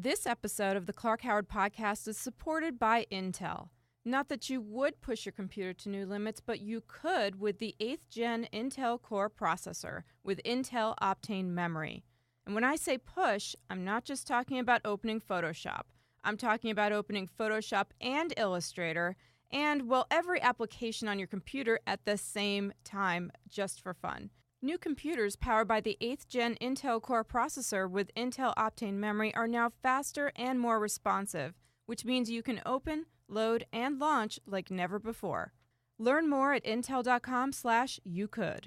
This episode of the Clark Howard Podcast is supported by Intel. Not that you would push your computer to new limits, but you could with the 8th Gen Intel Core processor with Intel Optane memory. And when I say push, I'm not just talking about opening Photoshop. I'm talking about opening Photoshop and Illustrator and, well, every application on your computer at the same time, just for fun. New computers powered by the 8th Gen Intel Core processor with Intel Optane memory are now faster and more responsive, which means you can open, load, and launch like never before. Learn more at intel.com/youcould.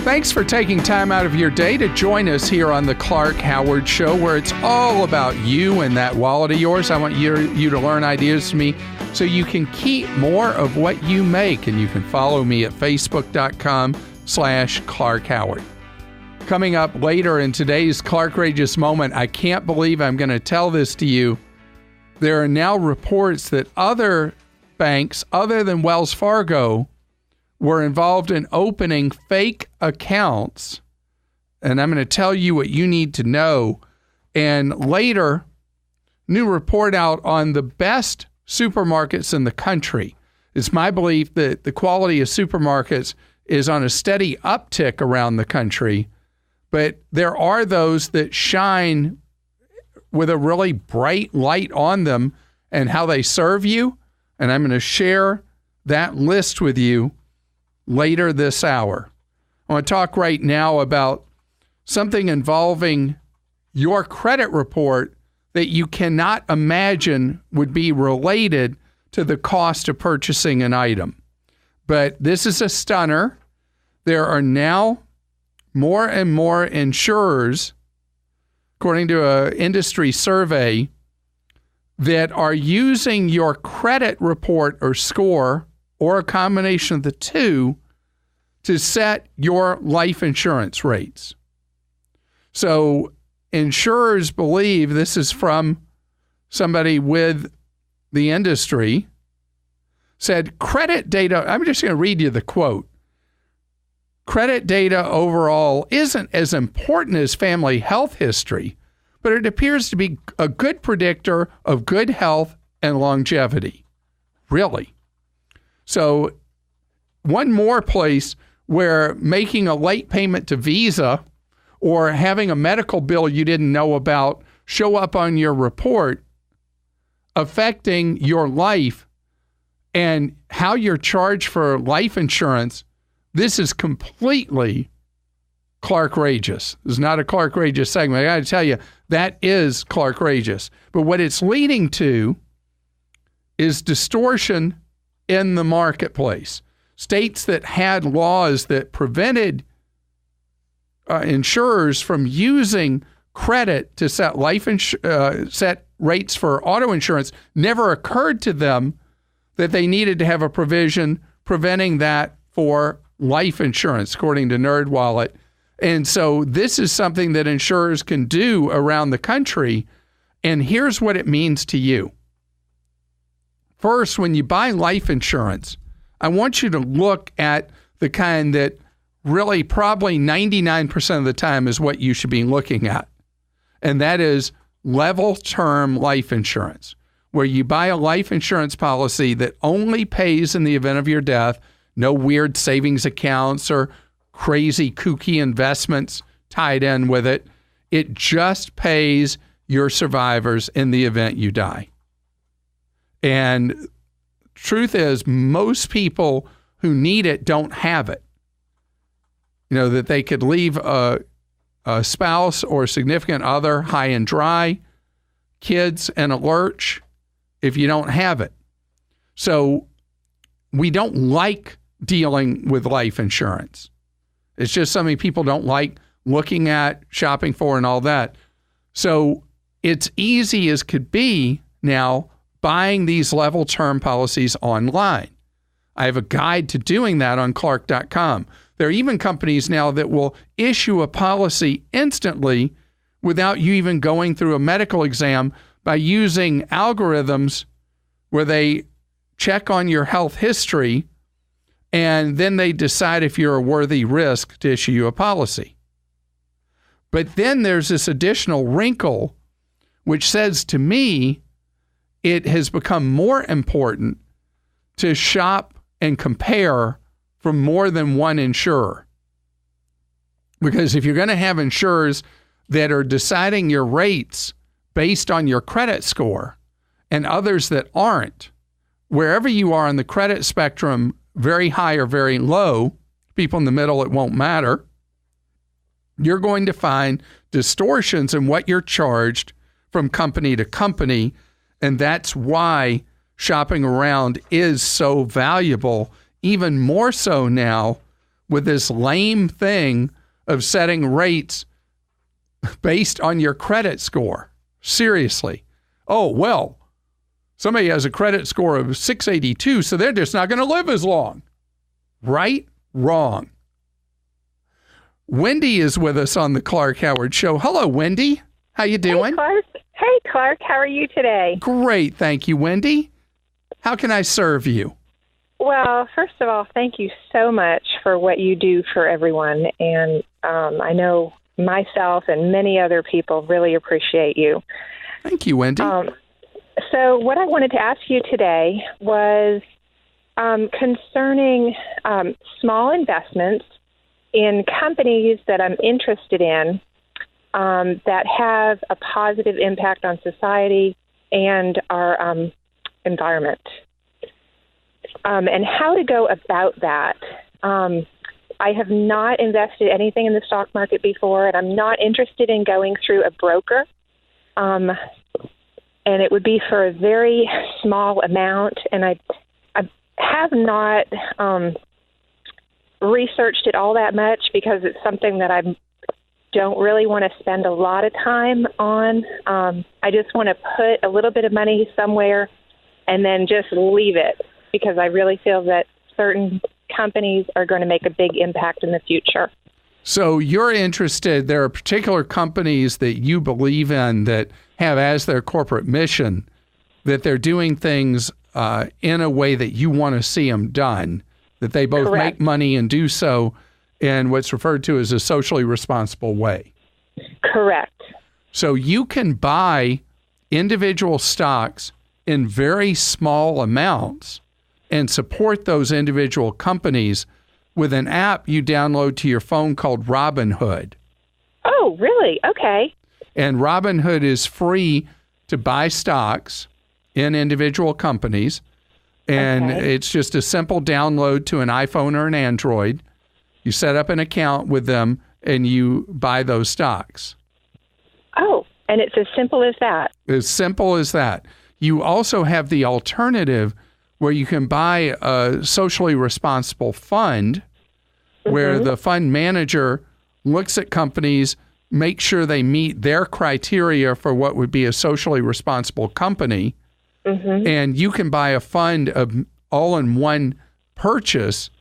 Thanks for taking time out of your day to join us here on the Clark Howard Show, where it's all about you and that wallet of yours. I want you to learn ideas from me so you can keep more of what you make. And you can follow me at facebook.com/Clark Howard. Coming up later in today's Clarkrageous Moment, I can't believe I'm going to tell this to you. There are now reports that other banks other than Wells Fargo were involved in opening fake accounts. And I'm going to tell you what you need to know. And later, new report out on the best supermarkets in the country. It's my belief that the quality of supermarkets is on a steady uptick around the country, but there are those that shine with a really bright light on them and how they serve you. And I'm going to share that list with you later this hour. I want to talk right now about something involving your credit report that you cannot imagine would be related to the cost of purchasing an item. But this is a stunner. There are now more and more insurers, according to an industry survey, that are using your credit report or score or a combination of the two to set your life insurance rates. So insurers believe, this is from somebody with the industry, said credit data, I'm just going to read you the quote. Credit data overall isn't as important as family health history, but it appears to be a good predictor of good health and longevity. Really? So one more place where making a late payment to Visa or having a medical bill you didn't know about show up on your report affecting your life and how you're charged for life insurance, this is completely Clarkrageous. This is not a Clarkrageous segment. I got to tell you, that is Clarkrageous. But what it's leading to is distortion in the marketplace. States that had laws that prevented insurers from using credit to set set rates for auto insurance never occurred to them that they needed to have a provision preventing that for life insurance, according to NerdWallet. And so this is something that insurers can do around the country. And here's what it means to you. First, when you buy life insurance, I want you to look at the kind that really probably 99% of the time is what you should be looking at. And that is level term life insurance, where you buy a life insurance policy that only pays in the event of your death, no weird savings accounts or crazy kooky investments tied in with it. It just pays your survivors in the event you die. And truth is, most people who need it don't have it. You know, that they could leave a spouse or significant other high and dry, kids in a lurch if you don't have it. So we don't like dealing with life insurance. It's just something people don't like looking at, shopping for, and all that. So it's easy as could be now buying these level term policies online. I have a guide to doing that on Clark.com. There are even companies now that will issue a policy instantly without you even going through a medical exam by using algorithms where they check on your health history And then they decide if you're a worthy risk to issue you a policy. But then there's this additional wrinkle, which says to me, it has become more important to shop and compare from more than one insurer. Because if you're going to have insurers that are deciding your rates based on your credit score and others that aren't, wherever you are on the credit spectrum, very high or very low, people in the middle, it won't matter, you're going to find distortions in what you're charged from company to company. And that's why shopping around is so valuable, even more so now with this lame thing of setting rates based on your credit score. Seriously. Oh, well, somebody has a credit score of 682, so they're just not going to live as long. Right? Wrong. Wendy is with us on the Clark Howard Show. Hello, Wendy. How you doing? Hey, Clark. How are you today? Great. Thank you, Wendy. How can I serve you? Well, first of all, thank you so much for what you do for everyone. And I know myself and many other people really appreciate you. Thank you, Wendy. So what I wanted to ask you today was concerning small investments in companies that I'm interested in that have a positive impact on society and our environment, and how to go about that. I have not invested anything in the stock market before, and I'm not interested in going through a broker. And it would be for a very small amount, and I have not researched it all that much because it's something that I don't really want to spend a lot of time on. I just want to put a little bit of money somewhere and then just leave it, because I really feel that certain companies are going to make a big impact in the future. So you're interested, there are particular companies that you believe in that have as their corporate mission that they're doing things in a way that you want to see them done, that they both Correct. make money and do so in what's referred to as a socially responsible way. Correct. So you can buy individual stocks in very small amounts and support those individual companies with an app you download to your phone called Robinhood. Oh, really? Okay. And Robinhood is free to buy stocks in individual companies. And Okay. it's just a simple download to an iPhone or an Android. You set up an account with them and you buy those stocks. Oh, and it's as simple as that. As simple as that. You also have the alternative where you can buy a socially responsible fund where the fund manager looks at companies, makes sure they meet their criteria for what would be a socially responsible company. And you can buy a fund of all in one purchase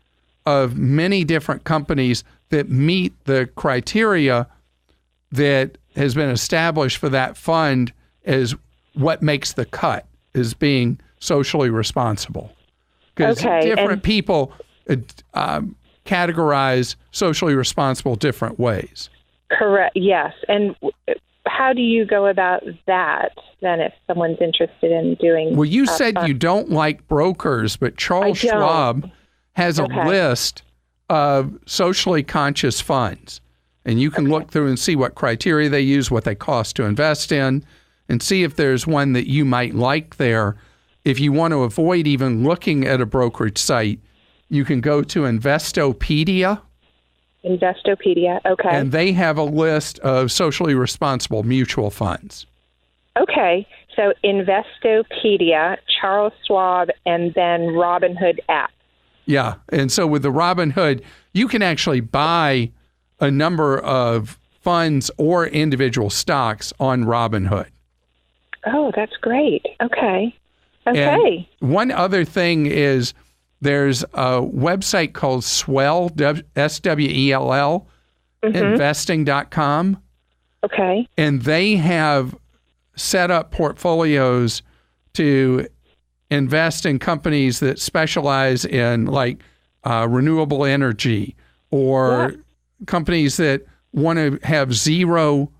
of many different companies that meet the criteria that has been established for that fund as what makes the cut as being socially responsible. Because different people categorize socially responsible different ways. Correct. Yes. And how do you go about that then if someone's interested in doing? Well, you said you don't like brokers, but Charles Schwab has a list of socially conscious funds. And you can look through and see what criteria they use, what they cost to invest in, and see if there's one that you might like there. If you want to avoid even looking at a brokerage site, you can go to Investopedia. Investopedia, okay. And they have a list of socially responsible mutual funds. Okay, so Investopedia, Charles Schwab, and then Robinhood app. Yeah, and so with the Robinhood, you can actually buy a number of funds or individual stocks on Robinhood. Oh, that's great. Okay. Okay. And one other thing is there's a website called Swell, S-W-E-L-L, investing.com. Okay. And they have set up portfolios to invest in companies that specialize in like renewable energy, or companies that want to have zero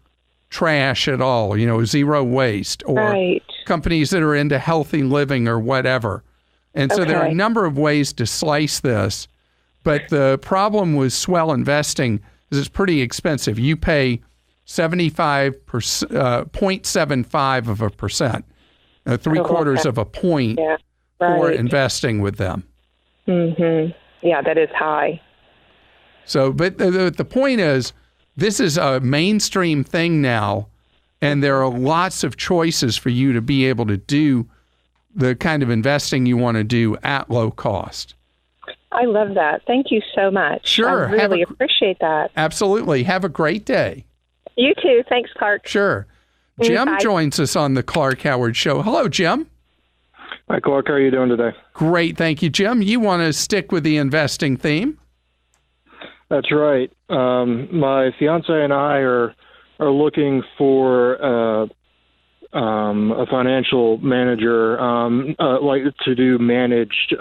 trash at all, zero waste, or companies that are into healthy living or whatever. And so there are a number of ways to slice this, but the problem with Swell Investing is it's pretty expensive. You pay 0.75% of a percent, 3/4 of a point for investing with them. Mm-hmm. Yeah, that is high. So, but the point is, this is a mainstream thing now, and there are lots of choices for you to be able to do the kind of investing you want to do at low cost. I love that. Thank you so much. Sure. I really appreciate that. Absolutely. Have a great day. You too. Thanks, Clark. Sure. Jim joins us on the Clark Howard Show. Hello, Jim. Hi, Clark. How are you doing today? Great. Thank you, Jim. You want to stick with the investing theme? That's right. My fiance and I are looking for a financial manager, like to do managed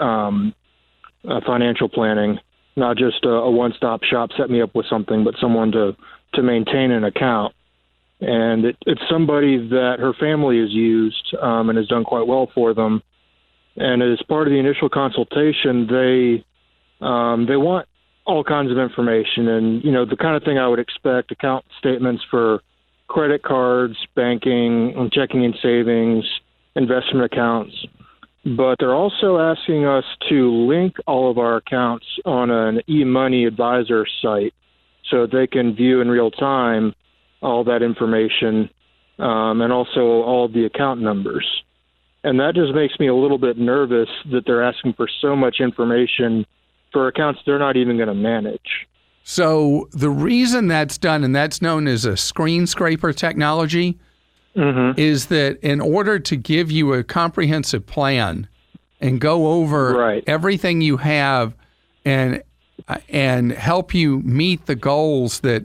financial planning, not just a one-stop shop, set me up with something, but someone to maintain an account. And it's somebody that her family has used and has done quite well for them. And as part of the initial consultation, they want all kinds of information, and the kind of thing I would expect: account statements for credit cards, banking, checking and savings, investment accounts. But they're also asking us to link all of our accounts on an eMoney advisor site so they can view in real time all that information and also all of the account numbers. And that just makes me a little bit nervous that they're asking for so much information for accounts they're not even going to manage. So the reason that's done, and that's known as a screen scraper technology, is that in order to give you a comprehensive plan and go over everything you have and help you meet the goals that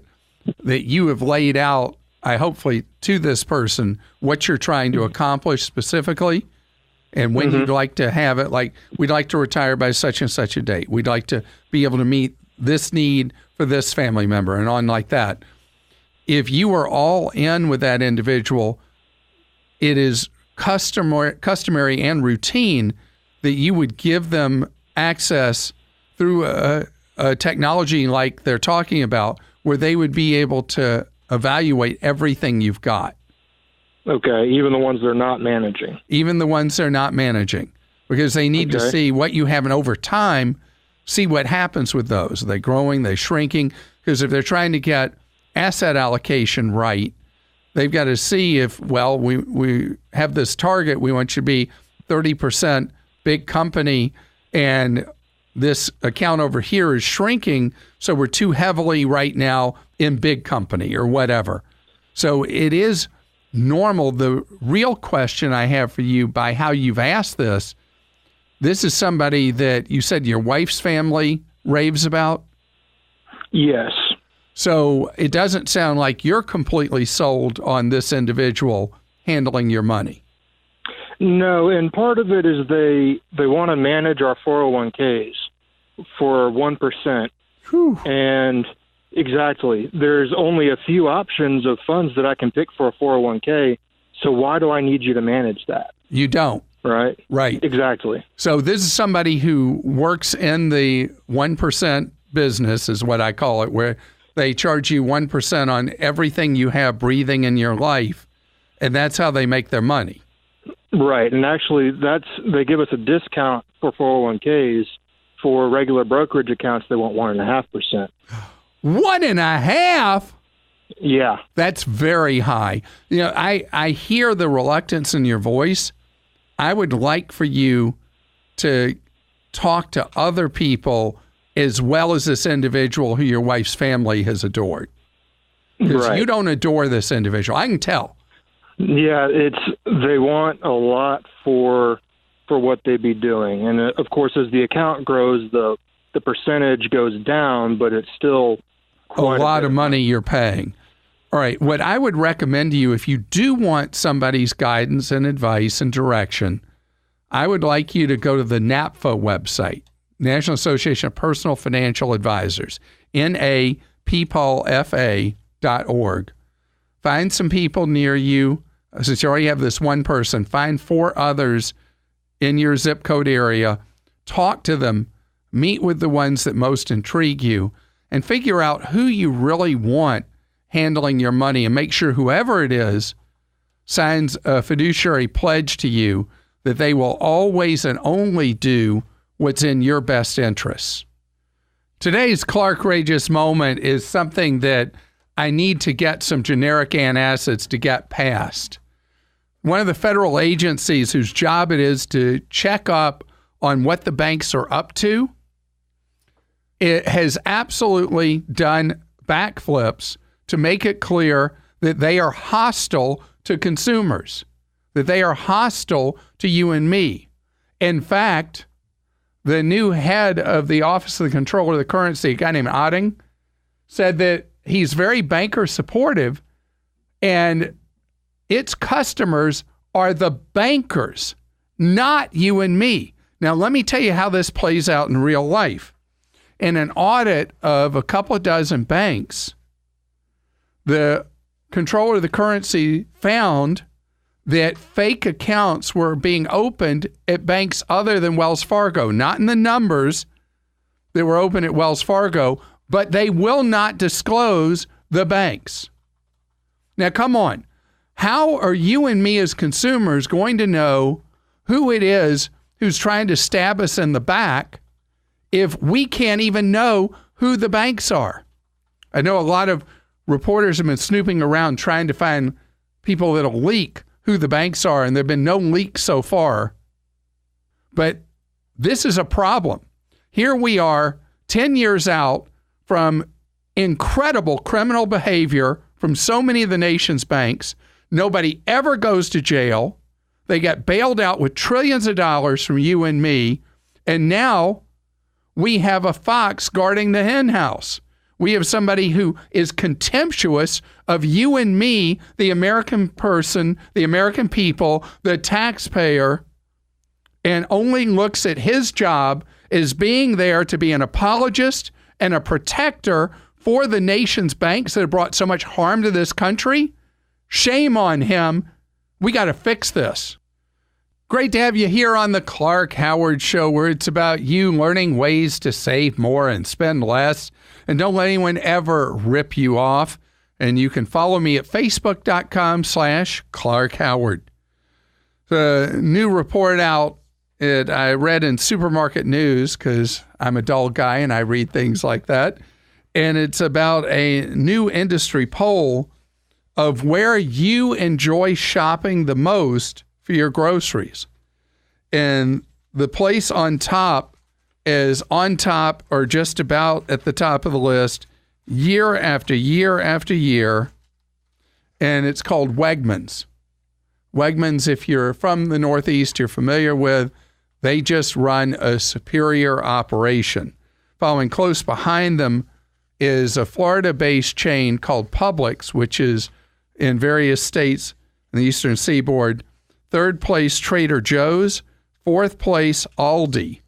you have laid out, hopefully to this person, what you're trying to accomplish specifically, and when you'd like to have it, like we'd like to retire by such and such a date. We'd like to be able to meet this need for this family member and on like that. If you are all in with that individual, it is customary and routine that you would give them access through a technology like they're talking about, where they would be able to evaluate everything you've got. Okay, even the ones they're not managing. Even the ones they're not managing, because they need to see what you have, and over time, see what happens with those. Are they growing? Are they shrinking? Because if they're trying to get asset allocation right, they've got to see if, well, we have this target. We want you to be 30% big company, and this account over here is shrinking, so we're too heavily right now in big company or whatever. So it is normal. The real question I have for you, by how you've asked this is somebody that you said your wife's family raves about? Yes. So it doesn't sound like you're completely sold on this individual handling your money. No, and part of it is they want to manage our 401ks for 1%. Whew. And exactly, there's only a few options of funds that I can pick for a 401k. So why do I need you to manage that? You don't. Right. Right. Exactly. So this is somebody who works in the 1% business, is what I call it, where they charge you 1% on everything you have breathing in your life, and that's how they make their money. Right. And actually, they give us a discount for 401ks. For regular brokerage accounts, they want 1.5%. 1.5%? Yeah. That's very high. I hear the reluctance in your voice. I would like for you to talk to other people as well as this individual who your wife's family has adored. Because you don't adore this individual. I can tell. Yeah, they want a lot for what they'd be doing. And of course, as the account grows, the percentage goes down, but it's still quite a lot of money you're paying. All right. What I would recommend to you, if you do want somebody's guidance and advice and direction, I would like you to go to the NAPFA website, National Association of Personal Financial Advisors, NAPPOLFA.org. Find some people near you. Since you already have this one person, find 4 others in your zip code area. Talk to them. Meet with the ones that most intrigue you and figure out who you really want handling your money, and make sure whoever it is signs a fiduciary pledge to you that they will always and only do what's in your best interests. Today's Clark Rageous moment is something that I need to get some generic antacids to get past. One of the federal agencies whose job it is to check up on what the banks are up to, it has absolutely done backflips to make it clear that they are hostile to consumers, that they are hostile to you and me. In fact, the new head of the Office of the Comptroller of the Currency, a guy named Otting, said that he's very banker supportive and its customers are the bankers, not you and me. Now, let me tell you how this plays out in real life. In an audit of a couple of dozen banks, the Comptroller of the Currency found that fake accounts were being opened at banks other than Wells Fargo, not in the numbers that were open at Wells Fargo, but they will not disclose the banks. Now, come on. How are you and me as consumers going to know who it is who's trying to stab us in the back if we can't even know who the banks are? I know a lot of reporters have been snooping around trying to find people that'll leak who the banks are, and there have been no leaks so far. But this is a problem. Here we are 10 years out from incredible criminal behavior from so many of the nation's banks. Nobody ever goes to jail. They get bailed out with trillions of dollars from you and me. And now we have a fox guarding the hen house. We have somebody who is contemptuous of you and me, the American person, the American people, the taxpayer, and only looks at his job as being there to be an apologist and a protector for the nation's banks that have brought so much harm to this country. Shame on him. We got to fix this. Great to have you here on the Clark Howard Show, where it's about you learning ways to save more and spend less. And don't let anyone ever rip you off. And you can follow me at facebook.com/Clark Howard. The new report out that I read in Supermarket News, because I'm a dull guy and I read things like that. And it's about a new industry poll of where you enjoy shopping the most for your groceries. And the place on top is on top or just about at the top of the list year after year after year. And it's called Wegmans. Wegmans, if you're from the Northeast, you're familiar with, they just run a superior operation. Following close behind them is a Florida-based chain called Publix, which is in various states in the Eastern Seaboard. Third place, Trader Joe's. Fourth place, Aldi.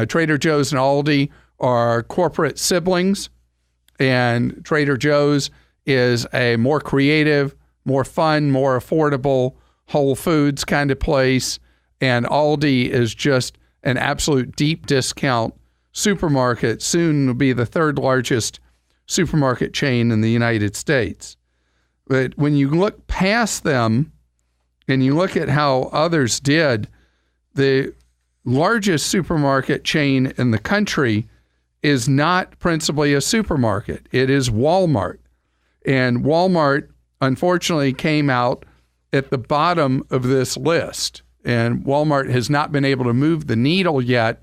Trader Joe's and Aldi are corporate siblings, and Trader Joe's is a more creative, more fun, more affordable Whole Foods kind of place, and Aldi is just an absolute deep discount supermarket, soon will be the third largest supermarket chain in the United States. But when you look past them and you look at how others did, the largest supermarket chain in the country is not principally a supermarket. It is Walmart. And Walmart, unfortunately, came out at the bottom of this list. And Walmart has not been able to move the needle yet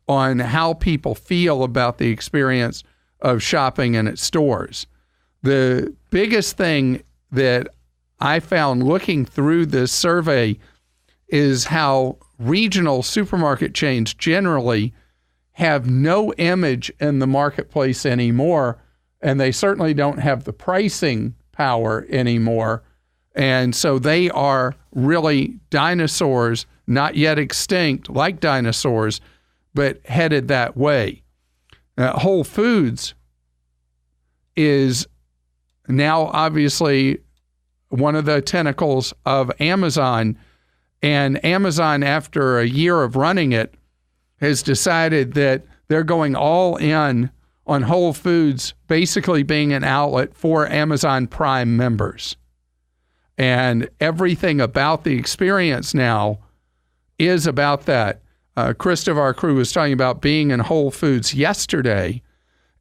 on how people feel about the experience of shopping in its stores. The biggest thing that I found looking through this survey is how regional supermarket chains generally have no image in the marketplace anymore, and they certainly don't have the pricing power anymore. And so they are really dinosaurs, not yet extinct like dinosaurs, but headed that way. Whole Foods is now obviously one of the tentacles of Amazon, and Amazon, after a year of running it, has decided that they're going all in on Whole Foods basically being an outlet for Amazon Prime members. And everything about the experience now is about that. Krista of our crew was talking about being in Whole Foods yesterday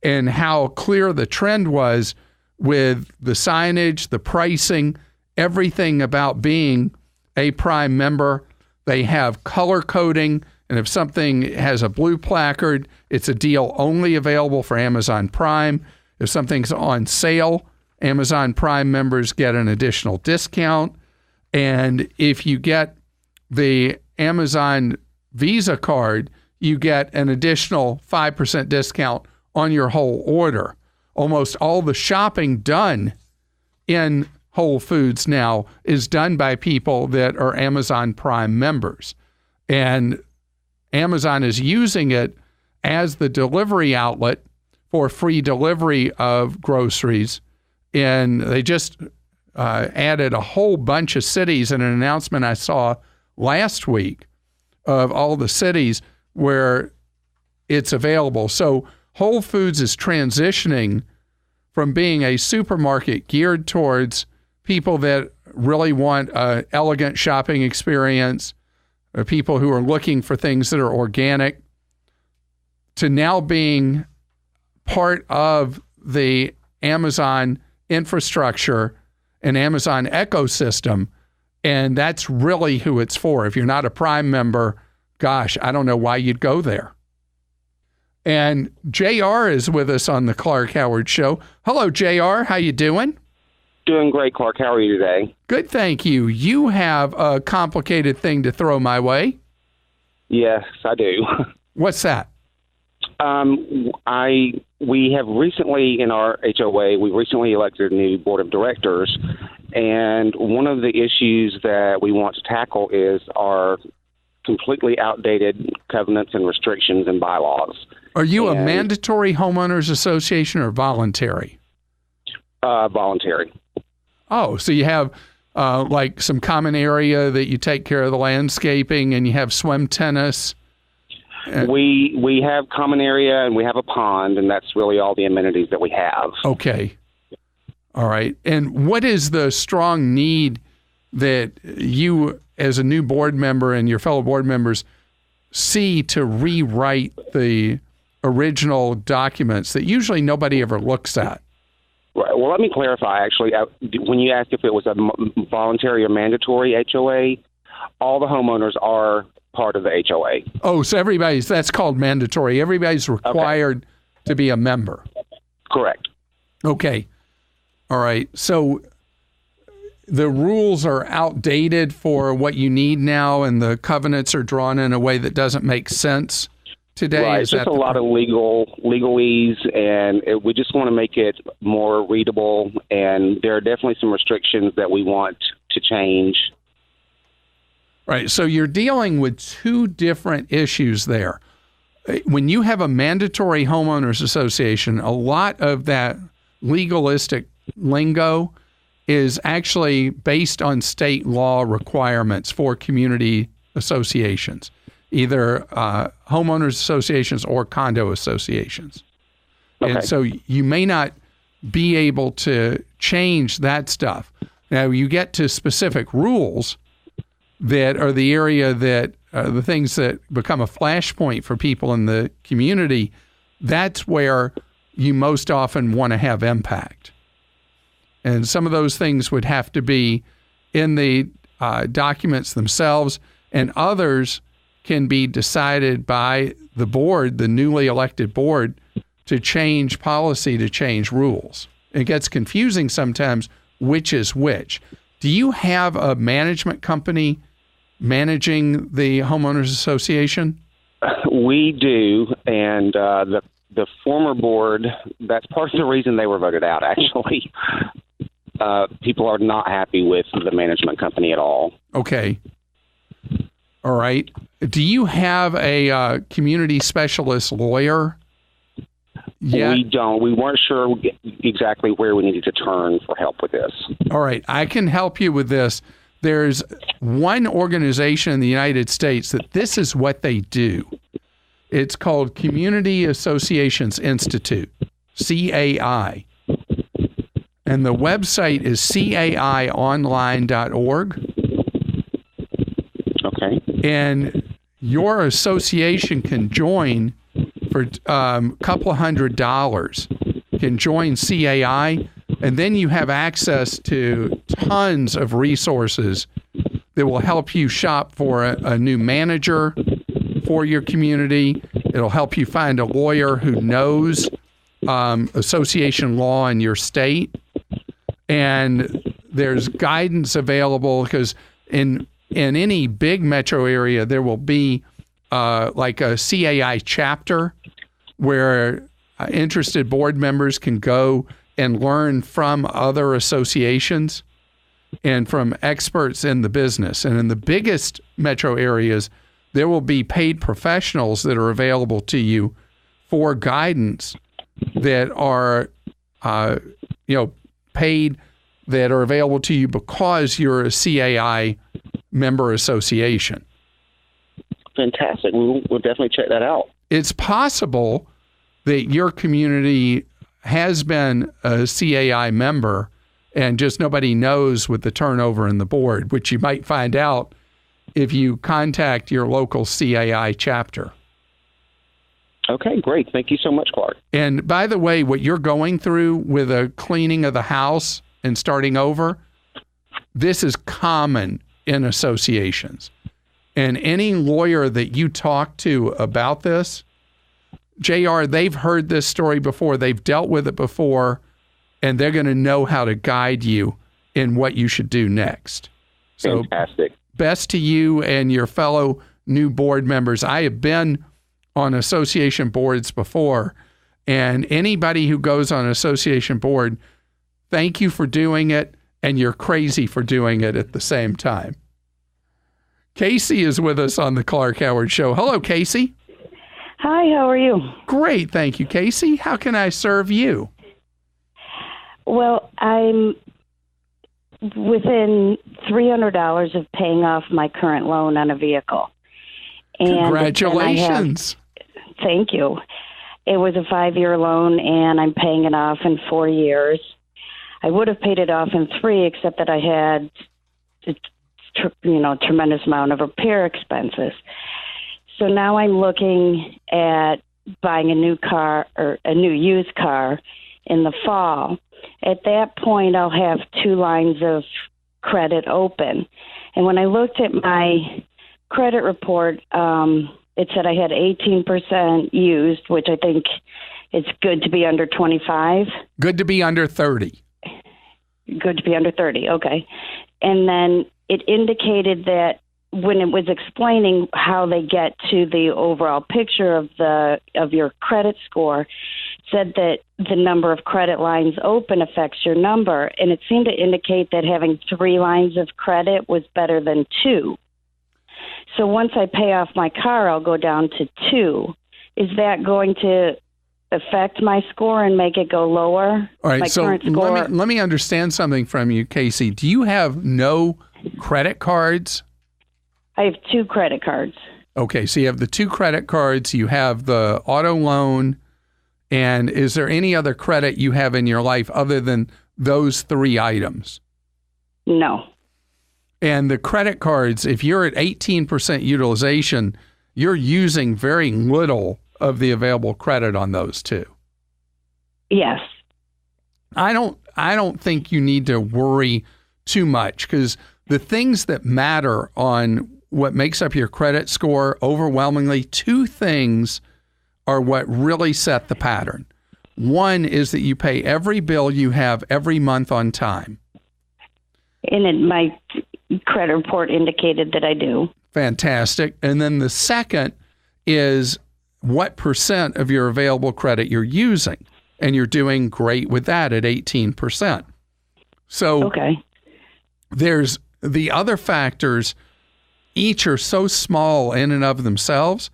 and how clear the trend was with the signage, the pricing, everything about being a Prime member. They have color coding, and if something has a blue placard, it's a deal only available for Amazon Prime. If something's on sale, Amazon Prime members get an additional discount. And if you get the Amazon Visa card, you get an additional 5% discount on your whole order. Almost all the shopping done in Whole Foods now is done by people that are Amazon Prime members. And Amazon is using it as the delivery outlet for free delivery of groceries. And they just added a whole bunch of cities in an announcement I saw last week of all the cities where it's available. So Whole Foods is transitioning from being a supermarket geared towards people that really want an elegant shopping experience, or people who are looking for things that are organic, to now being part of the Amazon infrastructure and Amazon ecosystem. And that's really who it's for. If you're not a Prime member, gosh, I don't know why you'd go there. And JR is with us on the Clark Howard Show. Hello, JR. How you doing? Doing great, Clark. How are you today? Good, thank you. You have a complicated thing to throw my way. Yes, I do. What's that? We have recently, in our HOA, we recently elected a new board of directors, and one of the issues that we want to tackle is our completely outdated covenants and restrictions and bylaws. Are you a mandatory homeowners association or voluntary? Voluntary. Oh, so you have like some common area that you take care of the landscaping, and you have swim, tennis. We have common area, and we have a pond, and that's really all the amenities that we have. Okay. All right. And what is the strong need that you, as a new board member, and your fellow board members see to rewrite the original documents that usually nobody ever looks at? Right. Well, let me clarify, actually. When you asked if it was a voluntary or mandatory HOA, all the homeowners are part of the HOA. Oh, so that's called mandatory. Everybody's required to be a member. Correct. Okay. All right. So the rules are outdated for what you need now, and the covenants are drawn in a way that doesn't make sense today. Right. It's just a lot of legalese, and we just want to make it more readable, and there are definitely some restrictions that we want to change. Right. So you're dealing with two different issues there. When you have a mandatory homeowners association, a lot of that legalistic lingo is actually based on state law requirements for community associations, either homeowners associations or condo associations. Okay. And so you may not be able to change that stuff. Now, you get to specific rules that are the area that the things that become a flashpoint for people in the community. That's where you most often want to have impact. And some of those things would have to be in the documents themselves, and others can be decided by the board, the newly elected board, to change policy, to change rules. It gets confusing sometimes which is which. Do you have a management company managing the homeowners association? We do, and the former board, that's part of the reason they were voted out, actually. People are not happy with the management company at all. Okay. All right. do you have a community specialist lawyer yet? We don't. We weren't sure exactly where we needed to turn for help with this. All right, I can help you with this. There's one organization in the United States that this is what they do. It's called Community Associations Institute, CAI. And the website is caionline.org. Okay. And your association can join for a couple of $100. Can join CAI, and then you have access to tons of resources that will help you shop for a new manager for your community. It'll help you find a lawyer who knows association law in your state. And there's guidance available because in any big metro area, there will be like a CAI chapter where interested board members can go and learn from other associations and from experts in the business. And in the biggest metro areas, there will be paid professionals that are available to you for guidance that are, paid, that are available to you because you're a CAI member association. Fantastic. We'll definitely check that out. It's possible that your community has been a CAI member and just nobody knows with the turnover in the board, which you might find out if you contact your local CAI chapter. Okay, great. Thank you so much, Clark. And by the way, what you're going through with a cleaning of the house and starting over, this is common in associations. And any lawyer that you talk to about this, JR, they've heard this story before, they've dealt with it before, and they're going to know how to guide you in what you should do next. So, fantastic. Best to you and your fellow new board members. I have been on association boards before, and anybody who goes on an association board, thank you for doing it, and you're crazy for doing it at the same time. Casey is with us on the Clark Howard Show. Hello, Casey. Hi, how are you? Great, thank you, Casey. How can I serve you? Well, I'm within $300 of paying off my current loan on a vehicle. And congratulations. Thank you. It was a 5-year loan, and I'm paying it off in 4 years. I would have paid it off in 3, except that I had tremendous amount of repair expenses. So now I'm looking at buying a new car or a new used car in the fall. At that point, I'll have 2 lines of credit open. And when I looked at my credit report, it said I had 18% used, which I think it's good to be under 25. Good to be under 30. Good to be under 30, okay. And then it indicated that when it was explaining how they get to the overall picture of your credit score, said that the number of credit lines open affects your number, and it seemed to indicate that having 3 lines of credit was better than 2. So once I pay off my car, I'll go down to 2. Is that going to affect my score and make it go lower? All right, my so current score? let me understand something from you, Casey. Do you have no credit cards? I have 2 credit cards. Okay, so you have the 2 credit cards, you have the auto loan, and is there any other credit you have in your life other than those 3 items? No. And the credit cards, if you're at 18% utilization, you're using very little of the available credit on those 2. Yes. I don't think you need to worry too much, because the things that matter on what makes up your credit score, overwhelmingly, 2 things are what really set the pattern. One is that you pay every bill you have every month on time. And my credit report indicated that I do. Fantastic. And then the second is what percent of your available credit you're using. And you're doing great with that at 18%. So okay. There's the other factors. each are so small in and of themselves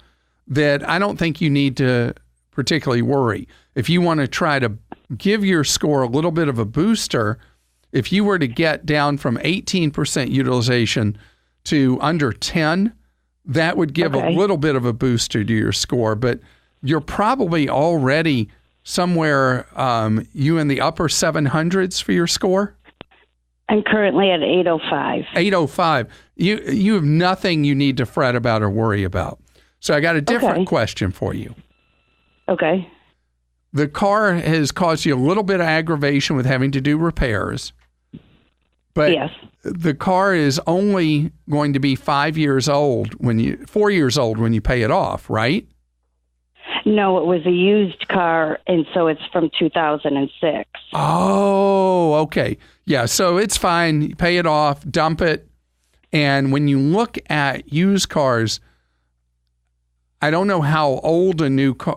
that I don't think you need to particularly worry. If you want to try to give your score a little bit of a booster, if you were to get down from 18% utilization to under 10, that would give a little bit of a booster to your score. But you're probably already somewhere, you in the upper 700s for your score? I'm currently at 805. 805. You have nothing you need to fret about or worry about. So I got a different question for you. Okay. The car has caused you a little bit of aggravation with having to do repairs. But yes, the car is only going to be 4 years old when you pay it off, right? No, it was a used car, and so it's from 2006. Oh, okay. Yeah, so it's fine. You pay it off, dump it. And when you look at used cars, I don't know how old a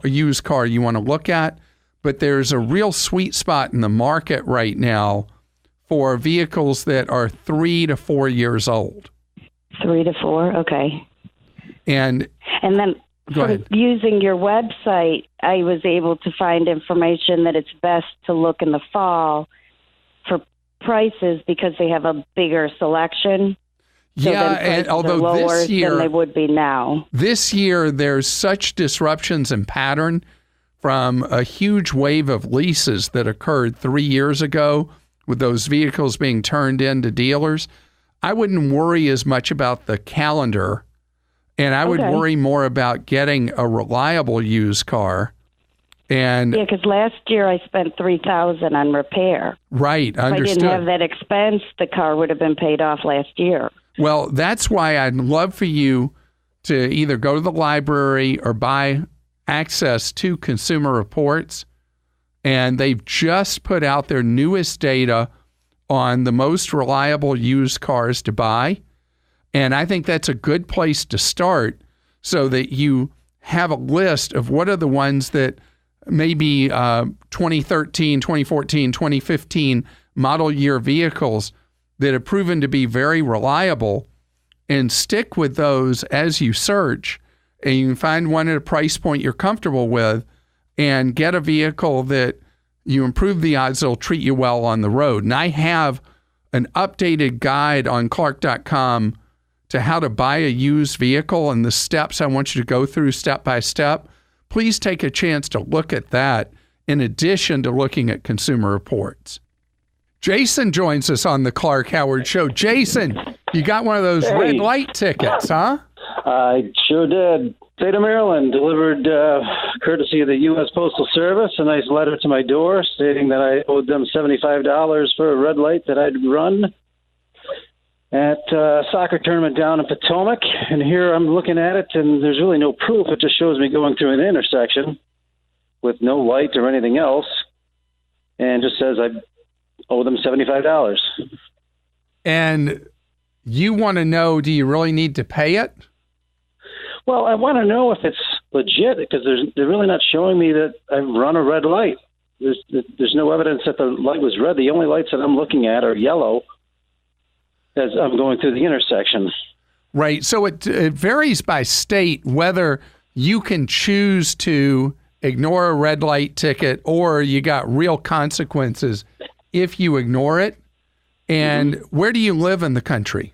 used car you want to look at, but there's a real sweet spot in the market right now for vehicles that are 3 to 4 years old. 3 to 4, okay. And then using your website, I was able to find information that it's best to look in the fall for prices because they have a bigger selection. So yeah, and although lower this year than they would be now. This year there's such disruptions in pattern from a huge wave of leases that occurred 3 years ago with those vehicles being turned into dealers. I wouldn't worry as much about the calendar, and I would worry more about getting a reliable used car. And yeah, because last year I spent $3,000 on repair. Right, understood. If I didn't have that expense, the car would have been paid off last year. Well, that's why I'd love for you to either go to the library or buy access to Consumer Reports. And they've just put out their newest data on the most reliable used cars to buy. And I think that's a good place to start so that you have a list of what are the ones that maybe 2013, 2014, 2015 model year vehicles that have proven to be very reliable, and stick with those as you search. And you can find one at a price point you're comfortable with and get a vehicle that you improve the odds it'll treat you well on the road. And I have an updated guide on Clark.com to how to buy a used vehicle and the steps I want you to go through step by step. Please take a chance to look at that in addition to looking at Consumer Reports. Jason joins us on the Clark Howard Show. Jason, you got one of those red light tickets, huh? I sure did. State of Maryland delivered, courtesy of the U.S. Postal Service, a nice letter to my door stating that I owed them $75 for a red light that I'd run at a soccer tournament down in Potomac. And here I'm looking at it, and there's really no proof. It just shows me going through an intersection with no light or anything else, and just says I owe them $75. And you want to know, do you really need to pay it? Well, I want to know if it's legit because they're really not showing me that I've run a red light. There's no evidence that the light was red. The only lights that I'm looking at are yellow as I'm going through the intersection. Right. So it varies by state whether you can choose to ignore a red light ticket or you got real consequences if you ignore it. And where do you live in the country?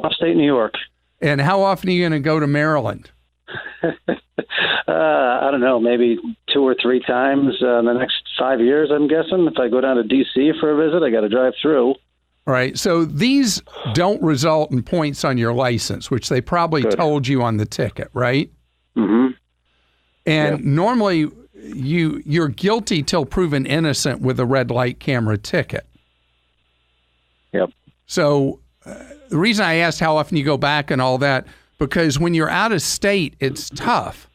Upstate New York. And how often are you going to go to Maryland? I don't know, maybe 2 or 3 times in the next 5 years, I'm guessing. If I go down to D.C. for a visit, I got to drive through. All right. So these don't result in points on your license, which they probably told you on the ticket, right? Mm-hmm. And normally you're guilty till proven innocent with a red light camera ticket. Yep. So the reason I asked how often you go back and all that, because when you're out of state, it's tough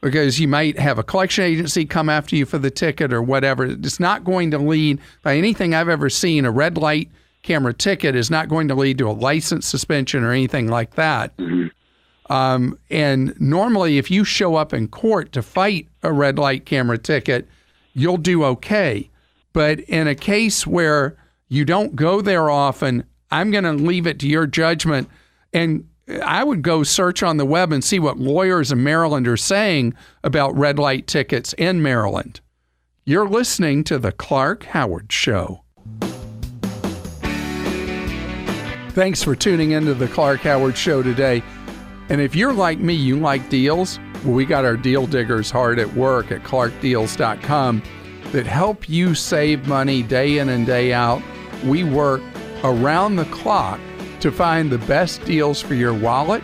because you might have a collection agency come after you for the ticket or whatever. It's not going to lead, by anything I've ever seen, a red light camera ticket is not going to lead to a license suspension or anything like that. Mm-hmm. And normally if you show up in court to fight a red light camera ticket, you'll do okay. But in a case where you don't go there often, I'm going to leave it to your judgment. And I would go search on the web and see what lawyers in Maryland are saying about red light tickets in Maryland. You're listening to The Clark Howard Show. Thanks for tuning into The Clark Howard Show today. And if you're like me, you like deals, well, we got our deal diggers hard at work at clarkdeals.com that help you save money day in and day out. We work around the clock to find the best deals for your wallet,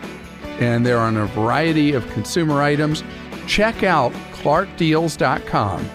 and they're on a variety of consumer items. Check out clarkdeals.com